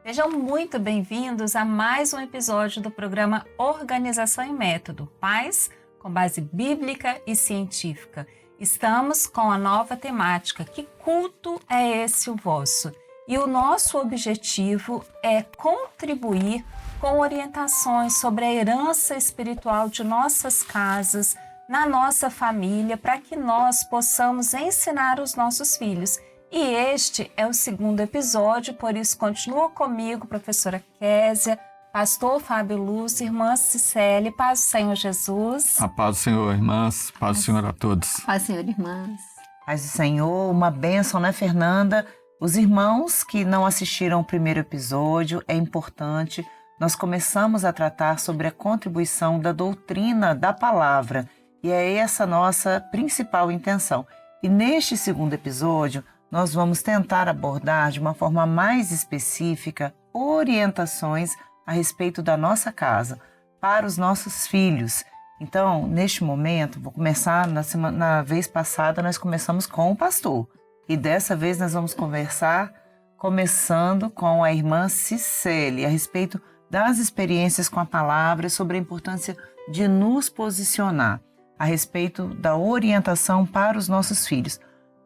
Sejam muito bem-vindos a mais um episódio do programa Organização e Método, Paz com base bíblica e científica. Estamos com a nova temática, que culto é esse o vosso? E o nosso objetivo é contribuir com orientações sobre a herança espiritual de nossas casas, na nossa família, para que nós possamos ensinar os nossos filhos. E este é o segundo episódio, por isso continua comigo, professora Késia, pastor Fábio Lúcio, irmã Cicélia, paz do Senhor Jesus. A paz do Senhor, irmãs, paz do Senhor a todos. Paz do Senhor, irmãs. Paz do Senhor, uma bênção, né, Fernanda? Os irmãos que não assistiram o primeiro episódio, é importante, nós começamos a tratar sobre a contribuição da doutrina da palavra, e é essa a nossa principal intenção. E neste segundo episódio, nós vamos tentar abordar de uma forma mais específica orientações a respeito da nossa casa, para os nossos filhos. Então, neste momento, vou começar, na vez passada nós começamos com o pastor. E dessa vez nós vamos conversar, começando com a irmã Cicélia, a respeito das experiências com a palavra, sobre a importância de nos posicionar, a respeito da orientação para os nossos filhos.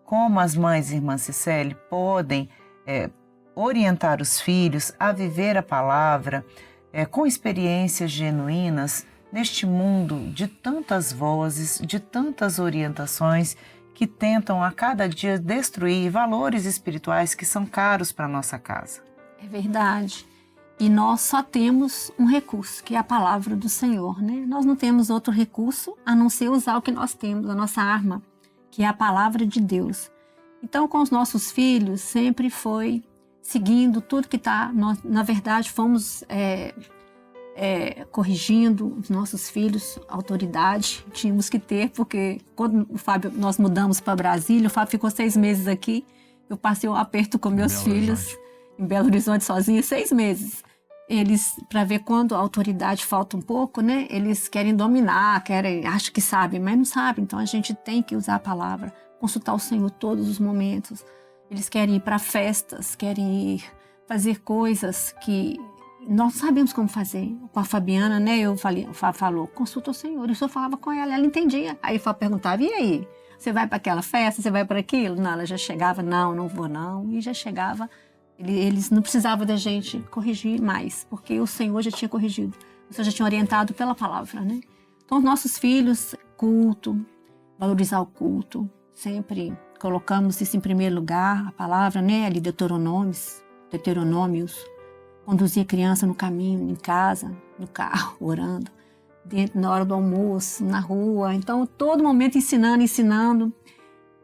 Como as mães, irmã Cicélia, podem orientar os filhos a viver a palavra com experiências genuínas neste mundo de tantas vozes, de tantas orientações que tentam a cada dia destruir valores espirituais que são caros para a nossa casa. É verdade. E nós só temos um recurso, que é a palavra do Senhor, né? Nós não temos outro recurso a não ser usar o que nós temos, a nossa arma, que é a palavra de Deus. Então, com os nossos filhos, sempre foi seguindo tudo que está. Nós, na verdade, fomos corrigindo os nossos filhos, autoridade, tínhamos que ter, porque quando nós mudamos para Brasília, o Fábio ficou 6 meses aqui, eu passei um aperto com meus filhos, em Belo Horizonte sozinha, 6 meses. Eles, para ver quando a autoridade falta um pouco, né? Eles querem dominar, acham que sabem, mas não sabem. Então a gente tem que usar a palavra, consultar o Senhor todos os momentos. Eles querem ir para festas, querem ir fazer coisas que nós sabemos como fazer. Com a Fabiana, né? O Fábio falou, consulta o Senhor. Eu só falava com ela entendia. Aí o Fábio perguntava, e aí? Você vai para aquela festa? Você vai para aquilo? Não, ela já chegava, não vou não. E já chegava. Eles não precisavam da gente corrigir mais, porque o Senhor já tinha corrigido. O Senhor já tinha orientado pela palavra, né? Então, os nossos filhos, culto, valorizar o culto, sempre colocamos isso em primeiro lugar, a palavra, né? Ali, Deuteronômios, conduzir a criança no caminho, em casa, no carro, orando, na hora do almoço, na rua. Então, todo momento ensinando.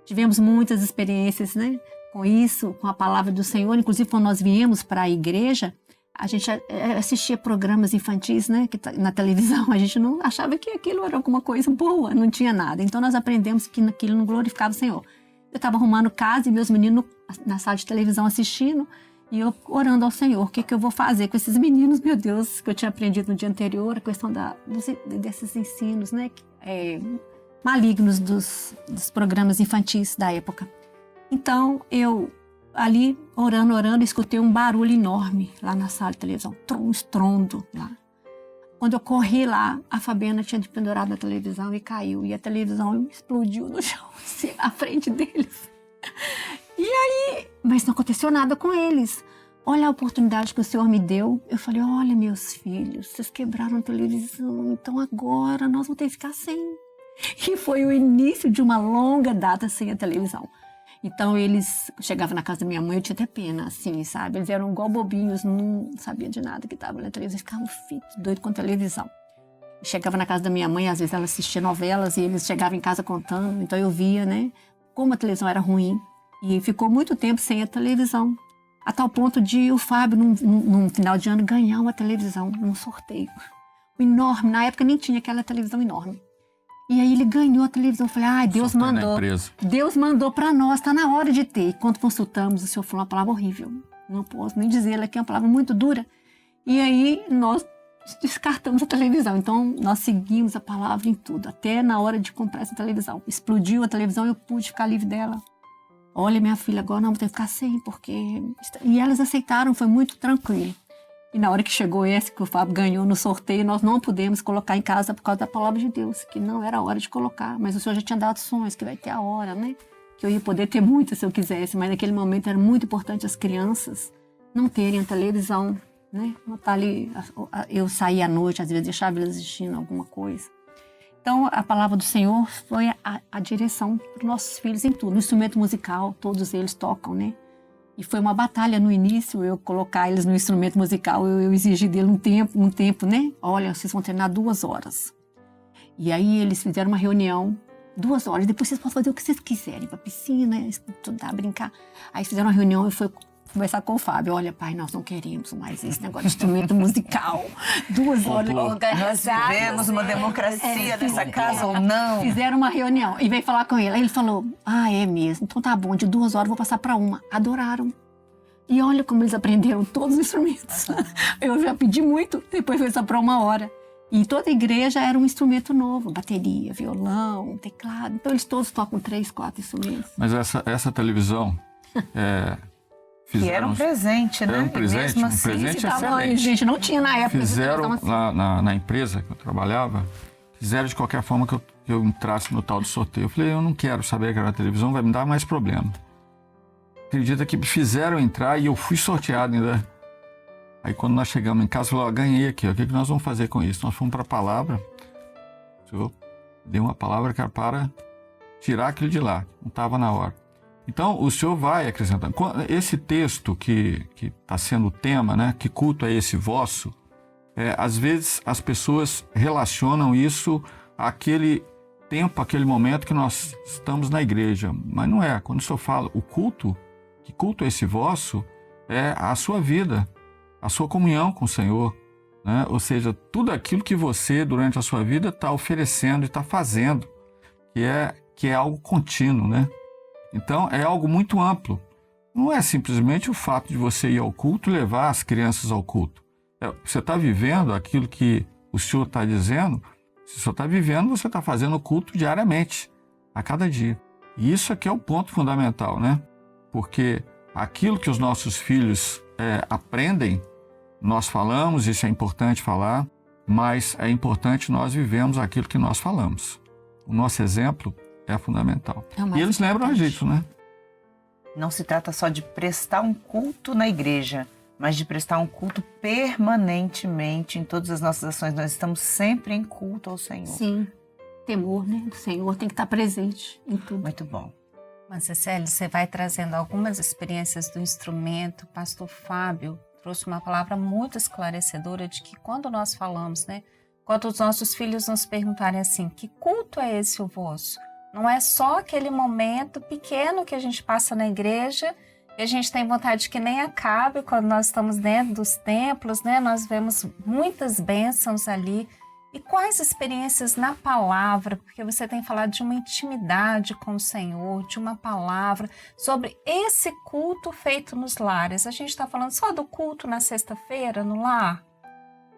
Tivemos muitas experiências, né? Com isso, com a palavra do Senhor. Inclusive, quando nós viemos para a igreja, a gente assistia programas infantis, né, na televisão. A gente não achava que aquilo era alguma coisa boa, não tinha nada. Então, nós aprendemos que aquilo não glorificava o Senhor. Eu estava arrumando casa e meus meninos na sala de televisão assistindo e eu orando ao Senhor. O que eu vou fazer com esses meninos, meu Deus, que eu tinha aprendido no dia anterior, a questão desses ensinos, né, malignos dos programas infantis da época. Então, eu ali, orando, escutei um barulho enorme lá na sala de televisão, um estrondo lá. Quando eu corri lá, a Fabiana tinha pendurado na televisão e caiu, e a televisão explodiu no chão, assim, à frente deles. E aí, mas não aconteceu nada com eles. Olha a oportunidade que o Senhor me deu. Eu falei, olha, meus filhos, vocês quebraram a televisão, então agora nós vamos ter que ficar sem. E foi o início de uma longa data sem a televisão. Então, eles chegavam na casa da minha mãe, eu tinha até pena, assim, sabe? Eles eram igual bobinhos, não sabiam de nada que estava na televisão. Eles ficavam doidos com a televisão. Chegava na casa da minha mãe, às vezes ela assistia novelas e eles chegavam em casa contando. Então, eu via, né, como a televisão era ruim. E ficou muito tempo sem a televisão. A tal ponto de o Fábio, num final de ano, ganhar uma televisão, num sorteio. Enorme. Na época nem tinha aquela televisão enorme. E aí ele ganhou a televisão. Eu falei, Deus mandou. Deus mandou para nós, está na hora de ter. E quando consultamos, o Senhor falou uma palavra horrível. Não posso nem dizer, ela aqui é uma palavra muito dura. E aí nós descartamos a televisão. Então nós seguimos a palavra em tudo, até na hora de comprar essa televisão. Explodiu a televisão e eu pude ficar livre dela. olha, minha filha, agora não, vou ter que ficar sem, porque... E elas aceitaram, foi muito tranquilo. E na hora que chegou esse que o Fábio ganhou no sorteio, nós não pudemos colocar em casa por causa da palavra de Deus, que não era a hora de colocar. Mas o Senhor já tinha dado sonhos, que vai ter a hora, né? Que eu ia poder ter muita se eu quisesse, mas naquele momento era muito importante as crianças não terem a televisão, né? Não tá ali, eu saía à noite, às vezes deixava eles assistindo alguma coisa. Então, a palavra do Senhor foi a direção para os nossos filhos em tudo. No instrumento musical, todos eles tocam, né? E foi uma batalha no início, eu colocar eles no instrumento musical, eu exigi dele um tempo, né? Olha, vocês vão treinar 2 horas. E aí eles fizeram uma reunião, 2 horas, depois vocês podem fazer o que vocês quiserem, para piscina, estudar, brincar. Aí fizeram uma reunião e foi conversar com o Fábio. Olha, pai, nós não queremos mais esse negócio de instrumento musical. 2 horas organizadas. Nós tivemos uma democracia nessa casa ou não? Fizeram uma reunião e veio falar com ele. Aí ele falou, é mesmo, então tá bom, de 2 horas eu vou passar para 1. Adoraram. E olha como eles aprenderam todos os instrumentos. Eu já pedi muito, depois foi só para 1 hora. E toda a igreja era um instrumento novo, bateria, violão, teclado. Então eles todos tocam 3, 4 instrumentos. Mas essa televisão... Que era um presente, né? Era um presente, mesmo um assim, presente excelente. Gente, não tinha na época. Fizeram lá na empresa que eu trabalhava, fizeram de qualquer forma que eu entrasse no tal do sorteio. Eu falei, eu não quero saber que era na televisão, vai me dar mais problema. Acredita que me fizeram entrar e eu fui sorteado ainda. Aí quando nós chegamos em casa, eu falei, ganhei aqui, o que nós vamos fazer com isso? Nós fomos para a palavra, o Senhor deu uma palavra que era para tirar aquilo de lá, não estava na hora. Então, o Senhor vai acrescentando. Esse texto que está sendo o tema, né? Que culto é esse vosso? Às vezes as pessoas relacionam isso àquele tempo, àquele momento que nós estamos na igreja. Mas não é. Quando o Senhor fala o culto, que culto é esse vosso? É a sua vida, a sua comunhão com o Senhor. Né? Ou seja, tudo aquilo que você, durante a sua vida, está oferecendo e está fazendo, que é algo contínuo, né? Então, é algo muito amplo. Não é simplesmente o fato de você ir ao culto e levar as crianças ao culto. Você está vivendo aquilo que o Senhor está dizendo. Se o Senhor está vivendo, você está fazendo o culto diariamente, a cada dia. E isso aqui é o ponto fundamental, né? Porque aquilo que os nossos filhos aprendem, nós falamos, isso é importante falar, mas é importante nós vivemos aquilo que nós falamos. O nosso exemplo é fundamental. E eles lembram disso, né? Não se trata só de prestar um culto na igreja, mas de prestar um culto permanentemente em todas as nossas ações. Nós estamos sempre em culto ao Senhor. Sim, temor, né? O Senhor tem que estar presente em tudo. Muito bom. Mas, Cecília, você vai trazendo algumas experiências do instrumento. O pastor Fábio trouxe uma palavra muito esclarecedora de que quando nós falamos, né? Quando os nossos filhos nos perguntarem assim, que culto é esse o vosso? Não é só aquele momento pequeno que a gente passa na igreja e a gente tem vontade que nem acabe quando nós estamos dentro dos templos, né? Nós vemos muitas bênçãos ali. E quais experiências na palavra? Porque você tem falado de uma intimidade com o Senhor, de uma palavra, sobre esse culto feito nos lares. A gente está falando só do culto na sexta-feira, no lar?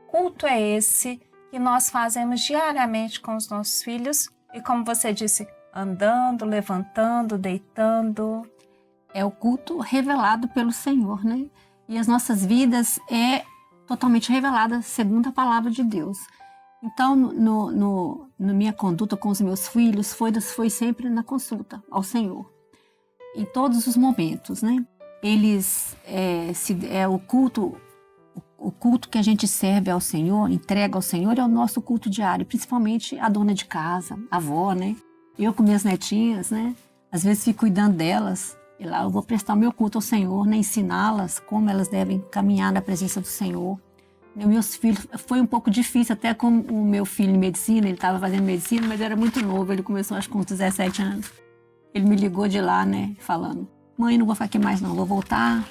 Culto é esse que nós fazemos diariamente com os nossos filhos e, como você disse, andando, levantando, deitando. É o culto revelado pelo Senhor, né? E as nossas vidas é totalmente revelada segundo a palavra de Deus. Então, na minha conduta com os meus filhos, foi sempre na consulta ao Senhor. Em todos os momentos, né? Eles, o culto que a gente serve ao Senhor, entrega ao Senhor, é o nosso culto diário, principalmente a dona de casa, a avó, né? Eu com minhas netinhas, né? Às vezes fico cuidando delas. E lá eu vou prestar o meu culto ao Senhor, né? Ensiná-las como elas devem caminhar na presença do Senhor. E meus filhos, foi um pouco difícil, até com o meu filho em medicina, ele estava fazendo medicina, mas era muito novo, ele começou acho com uns 17 anos. Ele me ligou de lá, né? Falando, mãe, não vou ficar aqui mais não, vou voltar.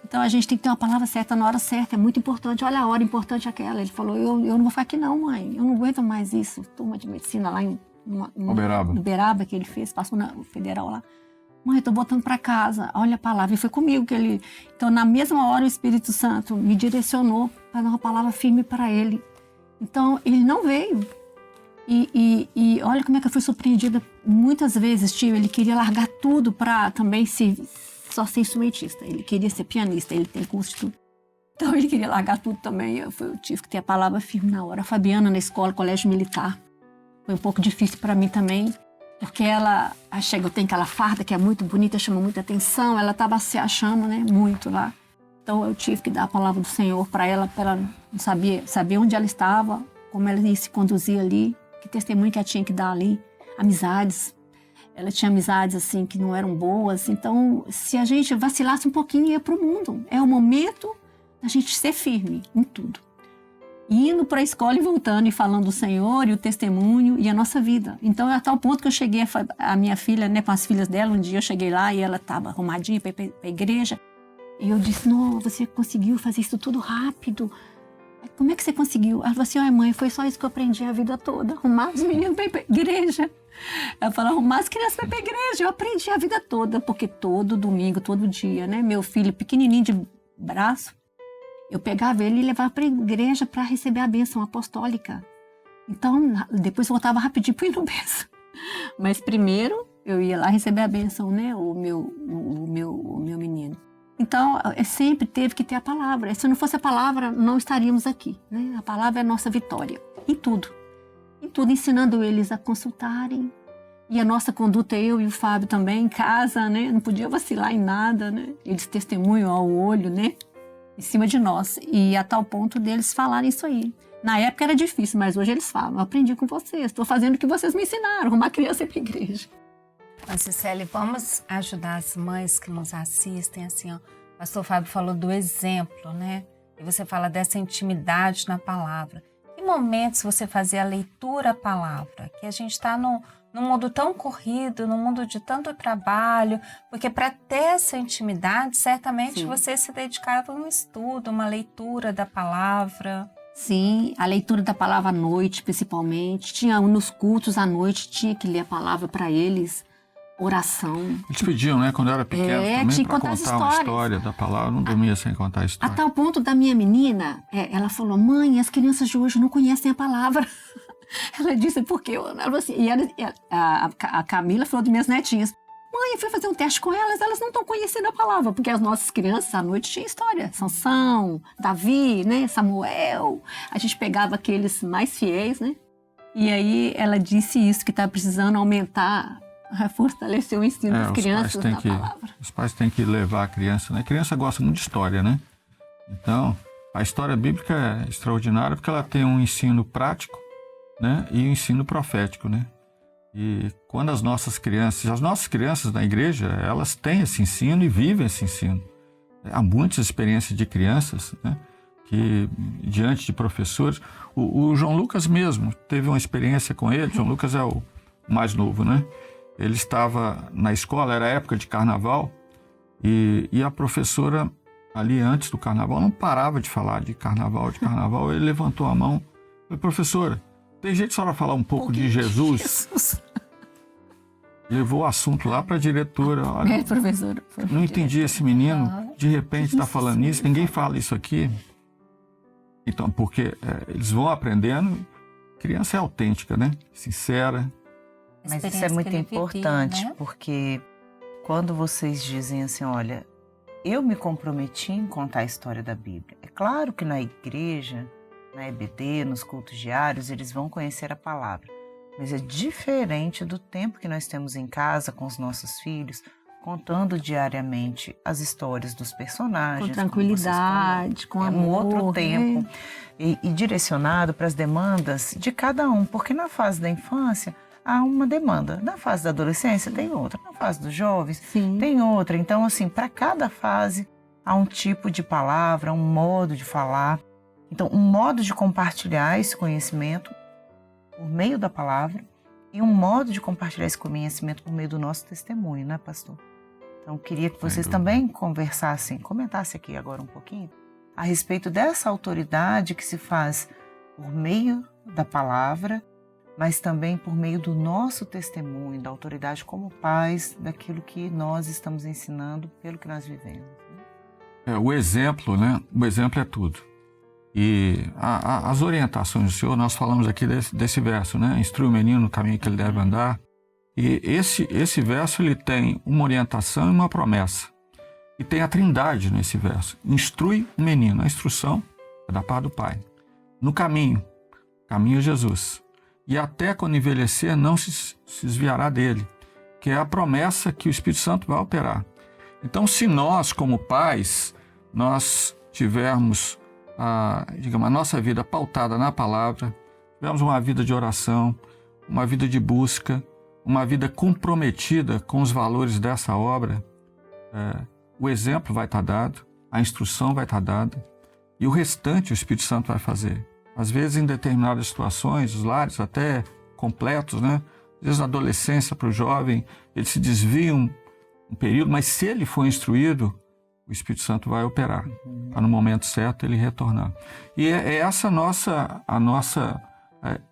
Então a gente tem que ter uma palavra certa na hora certa, é muito importante. Olha a hora importante aquela. Ele falou, eu não vou ficar aqui não, mãe, eu não aguento mais isso. Turma de medicina lá em Uberaba, que ele fez, passou na federal lá. Mãe, eu tô voltando para casa, olha a palavra. E foi comigo que ele... Então, na mesma hora, o Espírito Santo me direcionou para dar uma palavra firme para ele. Então, ele não veio. E olha como é que eu fui surpreendida muitas vezes, tio, ele queria largar tudo para também só ser instrumentista. Ele queria ser pianista, ele tem curso de tudo. Então ele queria largar tudo também. Eu tive que ter a palavra firme na hora. A Fabiana na escola, colégio militar. Foi um pouco difícil para mim também, porque ela chega, tem aquela farda que é muito bonita, chama muita atenção. Ela estava se achando, né, muito lá. Então eu tive que dar a palavra do Senhor para ela não saber onde ela estava, como ela ia se conduzir ali, que testemunho que ela tinha que dar ali, amizades. Ela tinha amizades assim que não eram boas. Então, se a gente vacilasse um pouquinho, ia para o mundo. É o momento da gente ser firme em tudo. Indo para a escola e voltando e falando do Senhor e o testemunho e a nossa vida. Então, a tal ponto que eu cheguei, a minha filha, né, com as filhas dela, um dia eu cheguei lá e ela estava arrumadinha para ir para a igreja. E eu disse, não, você conseguiu fazer isso tudo rápido. Como é que você conseguiu? Ela falou assim, ai mãe, foi só isso que eu aprendi a vida toda. Arrumar os meninos para ir para a igreja. Ela falou, arrumar as crianças para ir para a igreja. Eu aprendi a vida toda, porque todo domingo, todo dia, né? Meu filho pequenininho de braço, eu pegava ele e levava para a igreja para receber a bênção apostólica. Então, depois voltava rapidinho para ir no bênção. Mas primeiro, eu ia lá receber a bênção, né? O meu menino. Então, sempre teve que ter a palavra. Se não fosse a palavra, não estaríamos aqui, né? A palavra é a nossa vitória. Em tudo, ensinando eles a consultarem. E a nossa conduta, eu e o Fábio também, em casa, né? Não podia vacilar em nada, né? Eles testemunham ao olho, né? Em cima de nós. E a tal ponto deles falarem isso aí. Na época era difícil, mas hoje eles falam, eu aprendi com vocês, estou fazendo o que vocês me ensinaram, arrumar criança para a igreja. Cicely, vamos ajudar as mães que nos assistem, assim, ó. O pastor Fábio falou do exemplo, né? E você fala dessa intimidade na palavra. Que momentos você fazia a leitura à palavra? Que a gente está num mundo tão corrido, num mundo de tanto trabalho, porque para ter essa intimidade, certamente Sim. você se dedicava a um estudo, uma leitura da palavra. Sim, a leitura da palavra à noite, principalmente. Tinha nos cultos à noite, tinha que ler a palavra para eles. Oração. Eles pediam, né? Quando eu era pequeno também, tinha que para contar as contar uma histórias. história da palavra. Eu não dormia sem contar a A história. tal ponto da minha menina, ela falou, mãe, as crianças de hoje não conhecem a palavra. Ela disse, por quê? Ela falou assim, a Camila falou das minhas netinhas, mãe, eu fui fazer um teste com elas não estão conhecendo a palavra, porque as nossas crianças à noite tinham história. Sansão, Davi, né? Samuel. A gente pegava aqueles mais fiéis, né? E aí ela disse isso, que estava precisando aumentar, fortalecer o ensino das crianças na palavra. Os pais têm que levar a criança, né? A criança gosta muito de história, né? Então, a história bíblica é extraordinária porque ela tem um ensino prático, né? E um ensino profético, né? E quando as nossas crianças na igreja, elas têm esse ensino e vivem esse ensino. Há muitas experiências de crianças, né? Que diante de professores, o João Lucas mesmo teve uma experiência com ele. João Lucas é o mais novo, né? Ele estava na escola, era época de carnaval, e a professora, ali antes do carnaval, não parava de falar de carnaval. Ele levantou a mão e falou, professora, tem jeito de a senhora falar um pouco de Jesus? Levou o assunto lá para a diretora. Olha, professora. Não entendi esse menino, de repente está falando isso, ninguém fala isso aqui. Então, porque eles vão aprendendo, criança é autêntica, né? Sincera. Mas isso é muito importante, né? Porque quando vocês dizem assim, olha, eu me comprometi em contar a história da Bíblia. É claro que na igreja, na EBD, nos cultos diários, eles vão conhecer a palavra. Mas é diferente do tempo que nós temos em casa com os nossos filhos, contando diariamente as histórias dos personagens. Com tranquilidade, com amor. Um outro tempo. E direcionado para as demandas de cada um. Porque na fase da infância há uma demanda. Na fase da adolescência tem outra. Na fase dos jovens tem outra. Então, assim, para cada fase há um tipo de palavra, um modo de falar. Então, um modo de compartilhar esse conhecimento por meio da palavra e um modo de compartilhar esse conhecimento por meio do nosso testemunho, né, pastor? Então, queria que vocês também comentassem aqui agora um pouquinho a respeito dessa autoridade que se faz por meio da palavra, mas também por meio do nosso testemunho, da autoridade como pais, daquilo que nós estamos ensinando pelo que nós vivemos. O exemplo, né? O exemplo é tudo. E as orientações do Senhor, nós falamos aqui desse verso, né? Instrui o menino no caminho que ele deve andar, E esse verso ele tem uma orientação e uma promessa. E tem a trindade nesse verso. Instrui o menino. A instrução é da parte do Pai. No caminho Jesus. E até quando envelhecer não se desviará dele. Que é a promessa que o Espírito Santo vai operar. Então, se nós, como pais, nós tivermos a nossa vida pautada na palavra, tivermos uma vida de oração, uma vida de busca, uma vida comprometida com os valores dessa obra, o exemplo vai estar dado, a instrução vai estar dada e o restante o Espírito Santo vai fazer. Às vezes, em determinadas situações, os lares até completos, né? Às vezes, na adolescência para o jovem, ele se desvia um período, mas se ele for instruído, o Espírito Santo vai operar, para no momento certo ele retornar. E é essa a nossa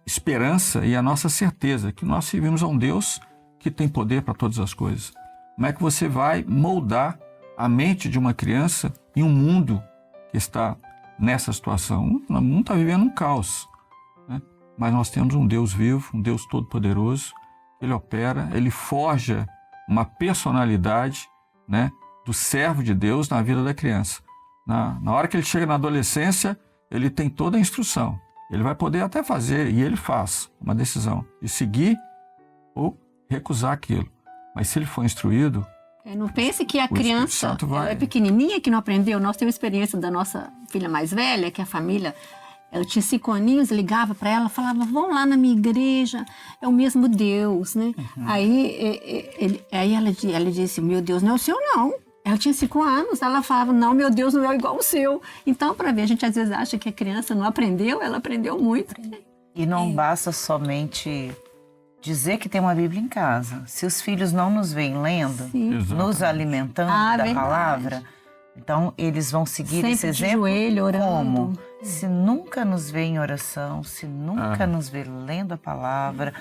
esperança e a nossa certeza, que nós servimos a um Deus que tem poder para todas as coisas. Como é que você vai moldar a mente de uma criança em um mundo que está nessa situação? O mundo está vivendo um caos, né? Mas nós temos um Deus vivo, um Deus todo-poderoso, ele opera, ele forja uma personalidade, né, do servo de Deus na vida da criança. Na hora que ele chega na adolescência, ele tem toda a instrução. Ele vai poder até fazer, e ele faz uma decisão de seguir ou recusar aquilo. Mas se ele for instruído... Não pense que a criança é pequenininha, que não aprendeu. Nós temos experiência da nossa filha mais velha, que a família... Ela tinha 5 aninhos, ligava para ela, falava, vão lá na minha igreja, é o mesmo Deus, né? Uhum. Aí ela disse, meu Deus, não é o seu não. Ela tinha 5 anos, ela falava, não, meu Deus não é igual o seu. Então, para ver, a gente às vezes acha que a criança não aprendeu, ela aprendeu muito. E não basta somente dizer que tem uma Bíblia em casa. Se os filhos não nos veem lendo, nos alimentando da palavra... Então, eles vão seguir sempre esse exemplo joelho, orando. Como? Se nunca nos vê em oração, se nunca nos vê lendo a palavra.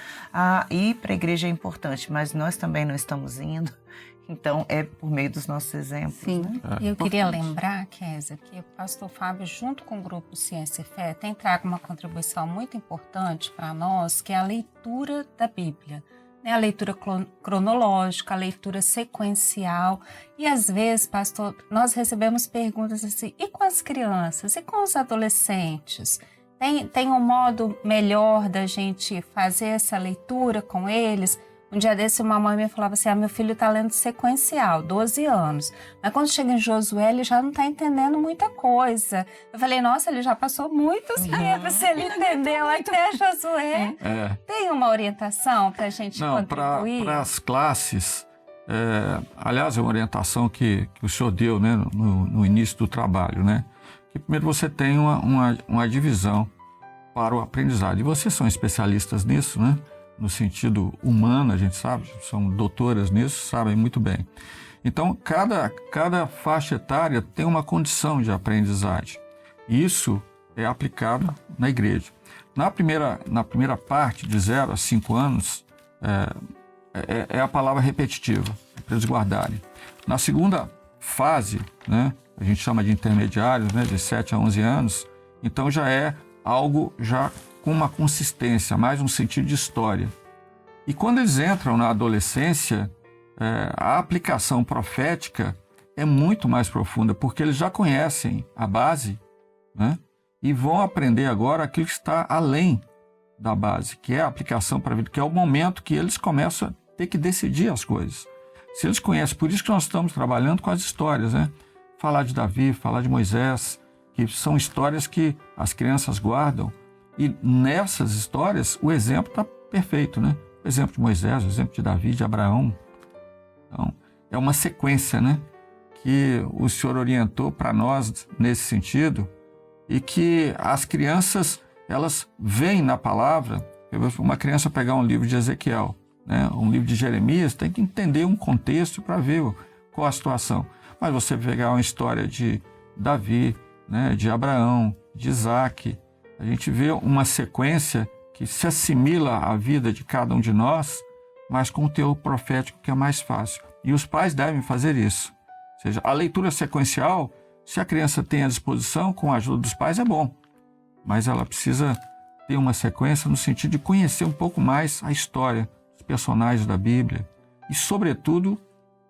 Ir para a igreja é importante, mas nós também não estamos indo. Então, é por meio dos nossos exemplos. Sim. Né? Eu queria lembrar, Kézia, que o pastor Fábio, junto com o grupo Ciência e Fé, tem trago uma contribuição muito importante para nós, que é a leitura da Bíblia. A leitura cronológica, a leitura sequencial. E às vezes, pastor, nós recebemos perguntas assim, e com as crianças? E com os adolescentes? Tem um modo melhor da gente fazer essa leitura com eles? Um dia desse, uma mãe me falava assim, meu filho está lendo sequencial, 12 anos. Mas quando chega em Josué, ele já não está entendendo muita coisa. Eu falei, nossa, ele já passou muitos livros, se ele entendeu até Josué. Tem uma orientação para a gente contribuir? Para as classes, aliás, é uma orientação que o senhor deu, né, no início do trabalho, né? Que primeiro você tem uma divisão para o aprendizado. E vocês são especialistas nisso, né? No sentido humano, a gente sabe, são doutoras nisso, sabem muito bem. Então, cada faixa etária tem uma condição de aprendizagem. Isso é aplicado na igreja. Na primeira parte, de 0 a 5 anos, é a palavra repetitiva, para eles guardarem. Na segunda fase, né, a gente chama de intermediários, né, de 7 a 11 anos, então já é algo já com uma consistência, mais um sentido de história. E quando eles entram na adolescência, a aplicação profética é muito mais profunda, porque eles já conhecem a base, né? E vão aprender agora aquilo que está além da base, que é a aplicação para a vida, que é o momento que eles começam a ter que decidir as coisas. Se eles conhecem, por isso que nós estamos trabalhando com as histórias, né? Falar de Davi, falar de Moisés, que são histórias que as crianças guardam. E nessas histórias, o exemplo está perfeito, né? O exemplo de Moisés, o exemplo de Davi, de Abraão. Então, é uma sequência, né? Que o Senhor orientou para nós nesse sentido e que as crianças, elas veem na palavra. Uma criança pegar um livro de Ezequiel, né? Um livro de Jeremias, tem que entender um contexto para ver qual a situação. Mas você pegar uma história de Davi, né? De Abraão, de Isaac, a gente vê uma sequência que se assimila à vida de cada um de nós, mas com o teor profético que é mais fácil. E os pais devem fazer isso. Ou seja, a leitura sequencial, se a criança tem à disposição, com a ajuda dos pais, é bom. Mas ela precisa ter uma sequência no sentido de conhecer um pouco mais a história, os personagens da Bíblia e, sobretudo,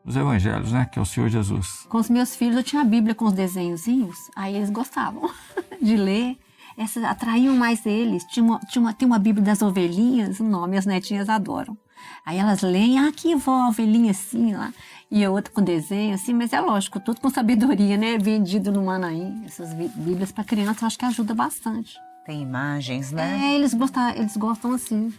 os evangelhos, né? Que é o Senhor Jesus. Com os meus filhos, eu tinha a Bíblia com os desenhozinhos, aí eles gostavam de ler. Essas atraíam mais eles. Tem uma Bíblia das ovelhinhas, o nome, as netinhas adoram. Aí elas leem, aqui vó, a ovelhinha assim, lá. E a outra com desenho, assim, mas é lógico, tudo com sabedoria, né? Vendido no Manaim. Essas Bíblias para criança, eu acho que ajuda bastante. Tem imagens, né? Eles gostam assim.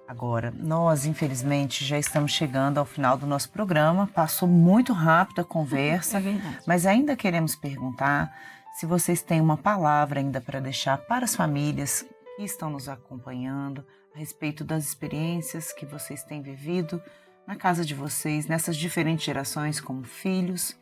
Agora, nós, infelizmente, já estamos chegando ao final do nosso programa. Passou muito rápido a conversa. É verdade. Mas ainda queremos perguntar se vocês têm uma palavra ainda para deixar para as famílias que estão nos acompanhando a respeito das experiências que vocês têm vivido na casa de vocês, nessas diferentes gerações, como filhos,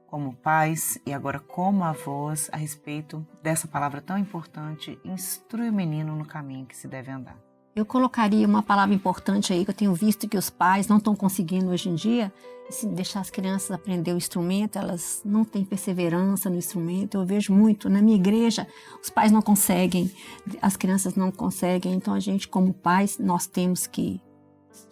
como pais e agora como avós, a respeito dessa palavra tão importante, instrui o menino no caminho que se deve andar. Eu colocaria uma palavra importante aí, que eu tenho visto que os pais não estão conseguindo hoje em dia, se deixar as crianças aprender o instrumento, elas não têm perseverança no instrumento. Eu vejo muito, na minha igreja, os pais não conseguem, as crianças não conseguem, então a gente como pais, nós temos que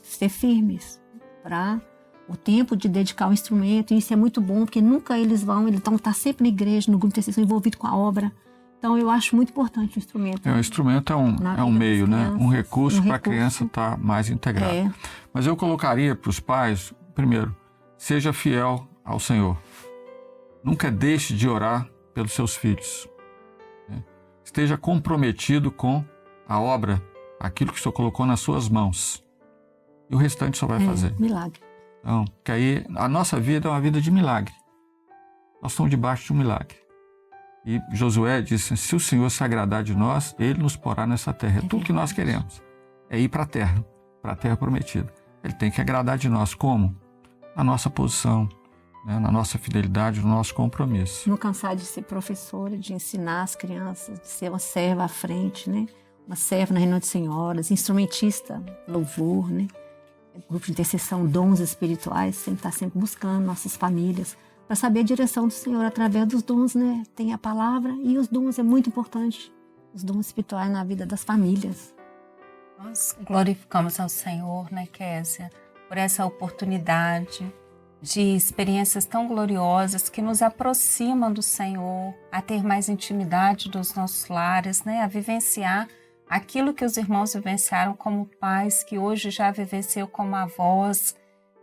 ser firmes para o tempo de dedicar o instrumento, e isso é muito bom, porque nunca eles vão estar sempre na igreja, no grupo de intercessão, envolvido com a obra. Então, eu acho muito importante o instrumento. O instrumento é um meio, né? Um recurso para a criança estar mais integrada. Mas eu colocaria para os pais, primeiro, seja fiel ao Senhor. Nunca deixe de orar pelos seus filhos. Né? Esteja comprometido com a obra, aquilo que o Senhor colocou nas suas mãos. E o restante só vai fazer. Milagre. Então, que aí a nossa vida é uma vida de milagre. Nós estamos debaixo de um milagre. E Josué disse, se o Senhor se agradar de nós, Ele nos porá nessa terra. É tudo que nós queremos. É ir para a terra prometida. Ele tem que agradar de nós. Como? Na nossa posição, né? Na nossa fidelidade, no nosso compromisso. Não cansar de ser professora, de ensinar as crianças, de ser uma serva à frente, né? Uma serva na reunião de senhoras, instrumentista, louvor, né? Grupo de intercessão, dons espirituais, sempre buscando nossas famílias, para saber a direção do Senhor através dos dons, né? Tem a palavra e os dons, é muito importante. Os dons espirituais na vida das famílias. Nós glorificamos ao Senhor, né, Késia, por essa oportunidade de experiências tão gloriosas que nos aproximam do Senhor, a ter mais intimidade dos nossos lares, né, a vivenciar aquilo que os irmãos vivenciaram como pais, que hoje já vivenciam como avós,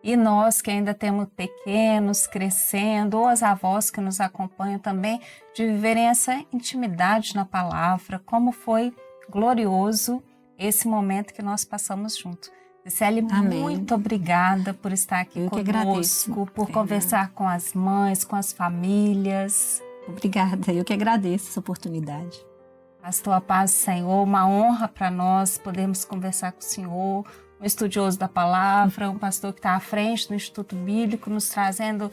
e nós que ainda temos pequenos crescendo, ou as avós que nos acompanham também, de viverem essa intimidade na palavra, como foi glorioso esse momento que nós passamos juntos. Gisele, muito obrigada por estar aqui conosco, por conversar com as mães, com as famílias. Obrigada, eu que agradeço essa oportunidade. Pastor, a paz do Senhor, uma honra para nós podermos conversar com o Senhor, um estudioso da palavra, um pastor que está à frente do Instituto Bíblico, nos trazendo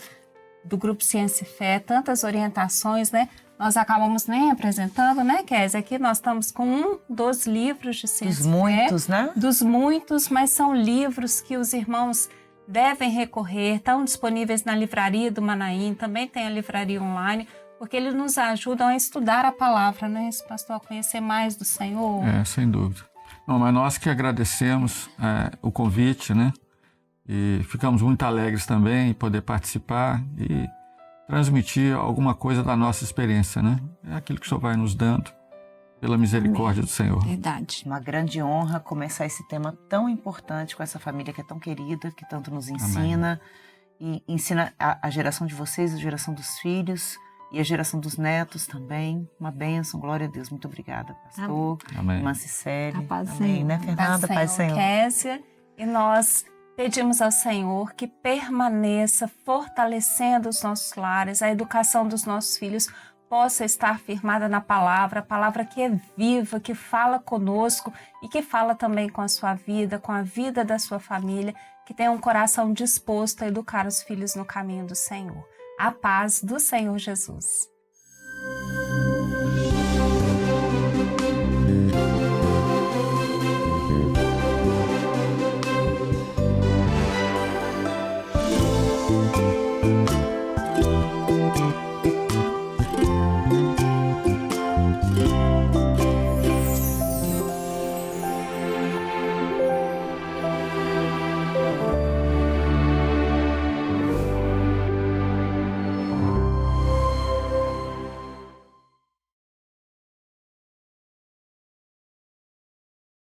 do Grupo Ciência e Fé tantas orientações, né? Nós acabamos nem apresentando, né, Késia? Aqui nós estamos com um dos livros de Ciência e Fé. Dos muitos, né? Dos muitos, mas são livros que os irmãos devem recorrer, estão disponíveis na livraria do Manaim, também tem a livraria online, porque eles nos ajudam a estudar a palavra, né, pastor, a conhecer mais do Senhor. Sem dúvida. Não, mas nós que agradecemos o convite, né? E ficamos muito alegres também em poder participar e transmitir alguma coisa da nossa experiência, né? É aquilo que o Senhor vai nos dando pela misericórdia do Senhor. Verdade. Uma grande honra começar esse tema tão importante com essa família que é tão querida, que tanto nos ensina. Amém. E ensina a geração de vocês, a geração dos filhos e a geração dos netos também. Uma bênção, glória a Deus. Muito obrigada, pastor. Amém. Irmã Cicélia. A paz do Amém, Senhor. né, Fernanda? Paz do Senhor, Késia. E nós pedimos ao Senhor que permaneça fortalecendo os nossos lares, a educação dos nossos filhos possa estar firmada na palavra, a palavra que é viva, que fala conosco e que fala também com a sua vida, com a vida da sua família, que tenha um coração disposto a educar os filhos no caminho do Senhor. A paz do Senhor Jesus.